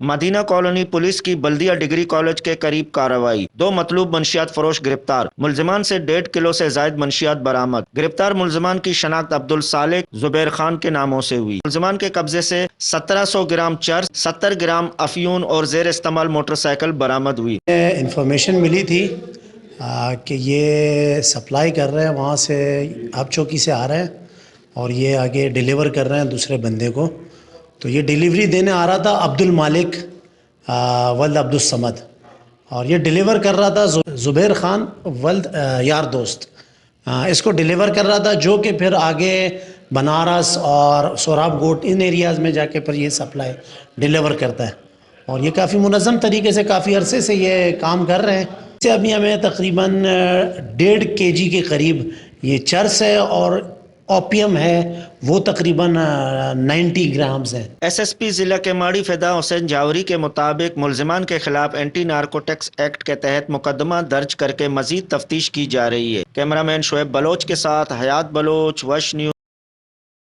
مدینہ colony police کی بلدیہ degree college کے قریب کارروائی، 2 مطلوب منشیات فروش گرفتار، ملزمان سے 1.5 کلو سے زائد منشیات برآمد۔ گرفتار ملزمان کی شناخت عبدالصالح زبیر خان کے ناموں سے ہوئی۔ ملزمان کے قبضے سے 1700 گرام چرس، 70 گرام افیون اور زیر استعمال موٹر سائیکل برآمد ہوئی۔ انفارمیشن ملی تھی کہ یہ سپلائی کر رہے ہیں، وہاں سے آپ چوکی سے آ رہے ہیں اور یہ آگے ڈیلیور کر رہے ہیں دوسرے بندے کو۔ تو یہ ڈیلیوری دینے آ رہا تھا عبد المالک ولد عبد الصمد، اور یہ ڈیلیور کر رہا تھا زبیر خان ولد یار دوست، اس کو ڈیلیور کر رہا تھا، جو کہ پھر آگے بنارس اور سوراب گوٹ ان ایریاز میں جا کے پھر یہ سپلائی ڈیلیور کرتا ہے، اور یہ کافی منظم طریقے سے کافی عرصے سے یہ کام کر رہے ہیں۔ اس سے ابھی ہمیں تقریباً 1.5 kg کے قریب یہ چرس ہے، اور اوپیم ہے وہ تقریباً 90 گرامز ہیں۔ ایس ایس پی ضلع کے ماڑی فدا حسین جاوری کے مطابق ملزمان کے خلاف اینٹی نارکوٹکس ایکٹ کے تحت مقدمہ درج کر کے مزید تفتیش کی جا رہی ہے۔ کیمرہ مین شعیب بلوچ کے ساتھ حیات بلوچ، وش نیوز۔